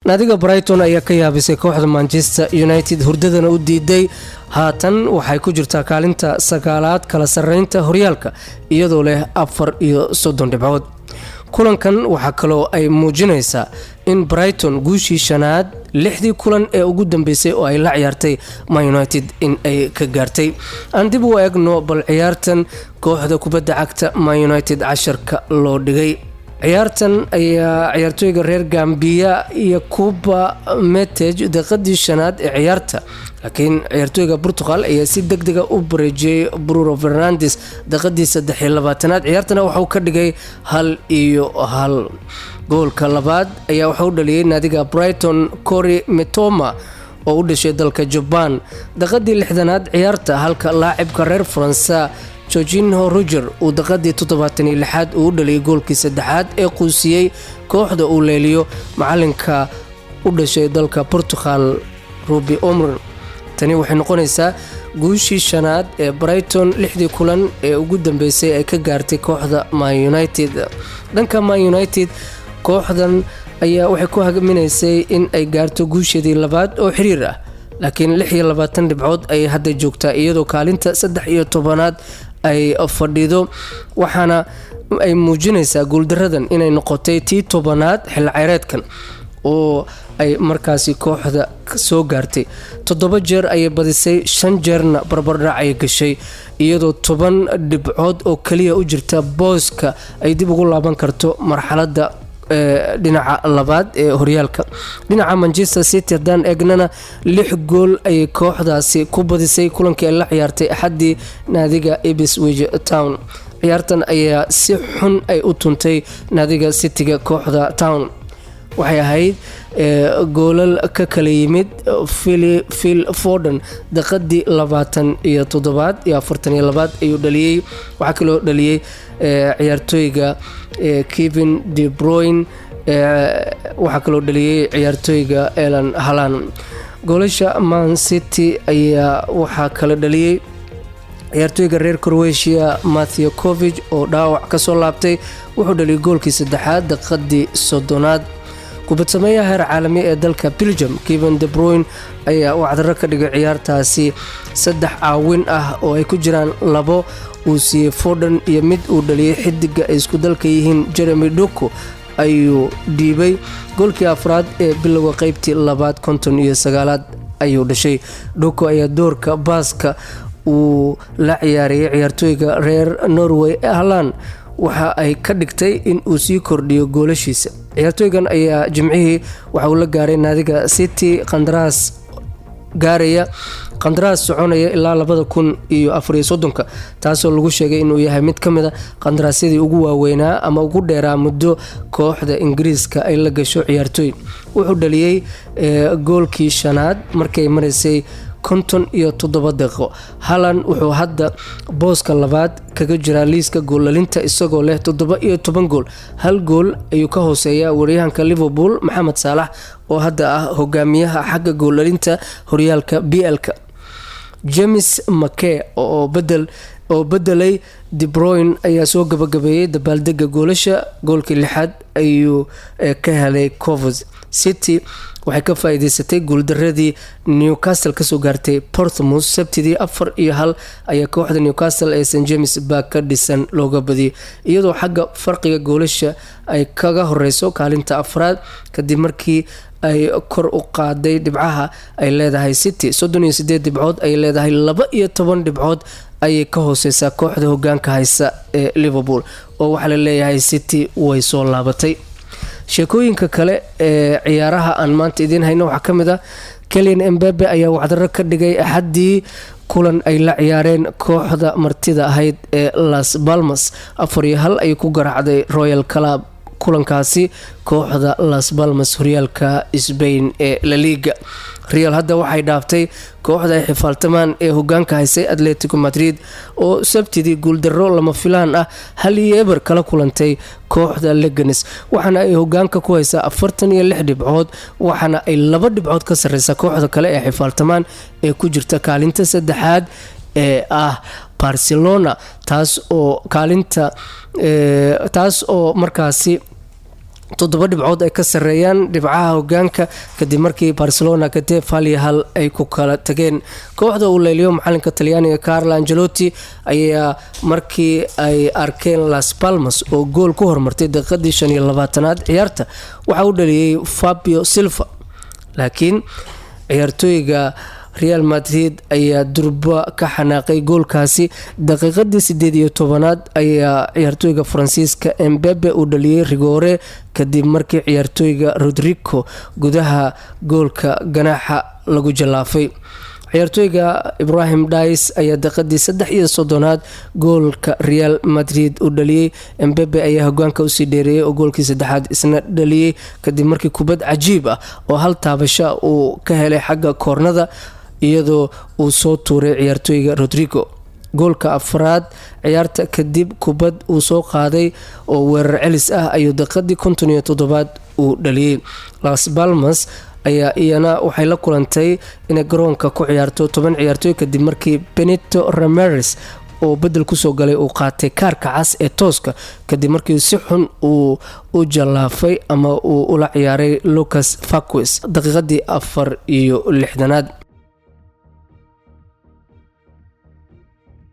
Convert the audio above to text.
naadiga Brighton ayaa ka yaabisay kooxda Manchester United hurdadana u diiday haatan waxay ku jirtaa kaalinta sagaalaad kala sareynta horyaalka iyadoo leh 34 dhibcood. kulankan waxa kaloo ay muujinaysaa in Brighton guushii shanaad 6 kulan ee ugu dambeysay oo ay la ciyaartay Man United in ay ka gaartay. aan dib u eegno bal ciyaartan kooxda kubadda cagta Man United 10 loo dhigay. ciyaartan ayaa ciyaartooyga reer Gambia iyo Kuba Metej daqiiqadii shanaad ee ciyaarta, laakiin ciyaartooyga Portugal ayaa si degdeg ah u bareejiyay Bruno Fernandes daqiiqadii 23aad. ciyaartana waxa uu ka dhigay 1-1. goolka labaad ayaa waxa uu dhaliyay naadiga Brighton Corey Mitoma oo u dhashay dalka Japan daqiiqadii 60aad ciyaarta, halka laacibka reer Faransa Jorginho Roger uu daqiiqadii 76aad uu dhaliyay goolkii saddexaad ee quusiyay kooxda uu leeliyo macalinka u dhashay dalka Portugal Ruben Amorim. tani waxay noqonaysaa guushii shanaad ee Brighton 6 kulan ee ugu dambeysay ay ka gaartay kooxda Man United. dhanka Man United kooxdan ayaa waxay ku hagaminaysay in ay gaarto guusheedii labaad oo xiriir ah, laakiin 26 dhibcood ay hadda joogtaa iyadoo kaalinta 13aad ay fadhido, waxaana ay muujinaysaa guuldaradan inay noqotay tii 10aad xilli ciyaareedkan oo ay markaasi kooxda soo gaartay. 7 jeer ayay badisay, 5 jeerna barbardhac ay gashay, iyadoo 10 dhibcood oo kaliya u jirta booska ay dib ugu laaban karto marxaladda dhinaca labaad ee horyaalka. dhinaca Manchester City haddaan eegnana 6 gool ayay kooxdaasi ku badisay kulankii ay la ciyaartay axadii naadiga Ipswich Town. ciyaartan ayaa si xun ay u tuntay naadiga Cityga kooxda Town. waxay ahayd goolal ka kala yimid Phil Foden daqiiqadii 27 iyo 42 ayuu dhaliyay. waxaa kaloo dhaliyay ciyaartooyga Kevin De Bruyne, waxaa kaloo dhaliyay ciyaartooyga Erling Haaland. goolasha Man City ayaa waxaa kala dhaliyay ciyaartooyga reer Croatia Matthew Kovacic oo dhaawac ka soo laabtay, wuxuu dhaliyay goolkii saddexaad daqiiqadii 30aad. kubad sameeyaha heer caalami ee dalka Belgium Kevin De Bruyne ayaa u cadaro ka dhigay ciyaartaasi 3 caawin ah oo ay ku jiraan 2 uu siiyay Foden iyo mid uu dhaliyay xidiga ay isku dalka yihiin Jeremy Doku ayuu dhiibay. goolkii afraad ee bilowga qaybtii 59aad ayuu dhashay. Doku ayaa doorka baaska uu la ciyaarayay ciyaartooyga reer Norway Haaland waxa ay ka dhigtay in uu sii kordhiyo goolashiisa. ciyaartooygan ayaa jimcihii waxa uu la gaaray naadiga City qandaraas soconaya ilaa 2034, taasoo lagu sheegay inuu yahay mid ka mid ah qandaraasyadii ugu waaweynaa ama ugu dheeraa muddo kooxda Ingiriiska ay la gasho ciyaartooy. wuxuu dhaliyay goolkii shanaad markay maraysay 57 daqiiqo. Haaland wuxuu hadda booska labaad kaga jira liiska goolalinta isagoo leh 17 gool. 1 gool ayuu ka hooseeyaa waryahanka Liverpool Mohamed Salah oo hadda ah hogaamiyaha xagga goolalinta horyaalka BL-ka. James McKay oo bedelay De Bruyne ayaa soo gabagabeeyay dabaaldega goolasha. goolkii 6aad ayuu ka helay Kovacic. City waxay ka faa'iideysatay guuldaradii Newcastle ka soo gaartay Portsmouth sabtidii 4-1 ayaa kooxda Newcastle ee St James Park ka dhisan looga badiyay, iyadoo xagga farqiga goolasha ay kaga horeyso kaalinta afraad kadib markii ay kor u qaaday dhibcaha ay leedahay City. 38 dhibcood ay leedahay, 12 dhibcood ayay ka hooseysaa kooxda hogaanka haysa ee Liverpool oo waxa la leeyahay City way soo laabatay. sheekooyinka kale ee ciyaaraha aan maanta idin hayno waxaa ka mid ah Kylian Mbappe ayaa wacdaro ka dhigay axadii kulan ay la ciyaareen kooxda martida ahayd ee Las Palmas. 4-1 ayay ku garaacday Royal Club kulankaasi kooxda Las Palmas horyaalka Spain ee La Liga. Real hadda waxay dhaaftay kooxda ay xifaaltamaan ee hogaanka haysay Atletico Madrid oo sabtidii guuldaro lama filaan ah 1-1 kala kulantay kooxda Leganes, waxaana ay hogaanka ku haysaa 46 dhibcood, waxaana ay 2 dhibcood ka sareysaa kooxda kale ee xifaaltamaan ee ku jirta kaalinta saddexaad ee ah Barcelona, taas oo markaasi 7 dhibcood ay ka sareeyaan dhibcaha hogaanka kadib markii Barcelona kadib hal ay ku kala tageen. Kooxda uu leeliyo macalinka Talyaaniga Carlo Ancelotti ayaa markii ay arkeen Las Palmas oo gool ku hormartay daqiiqadii 25aad ciyaarta waxa uu dhaliyay Fabio Silva, laakiin ciyaartooyga Real Madrid ayaa durba ka xanaaqay goolkaasi. daqiiqadii 18aad ayaa ciyaartooyga Faransiiska Mbappe uu dhaliyay rigoore kadib markii ciyaartooyga Rodrigo gudaha goolka ganaaxa lagu jalaafay. ciyaartooyga Ibrahim Diaz ayaa daqiiqadii 33aad goolka Real Madrid u dhaliyay. Mbappe ayaa hogaanka u sii dheereeyay oo goolkii saddexaad isna dhaliyay kadib markii kubad cajiib ah oo hal taabasho uu ka helay xagga koornada iyadoo uu soo tuuray ciyaartooyga Rodrigo. goolka afraad ciyaarta kadib kubad uu soo qaaday oo weerar celis ah ayuu daqiiqadii 57aad uu dhaliyay. Las Palmas ayaa iyana waxay la kulantay inay garoonka ku ciyaarto 10 ciyaartooy kadib markii Benito Ramirez oo bedel ku soo galay uu qaatay kaarka cas ee tooska kadib markii si xun uu u jalaafay ama uu ula ciyaaray Lucas Vazquez daqiiqadii 64aad.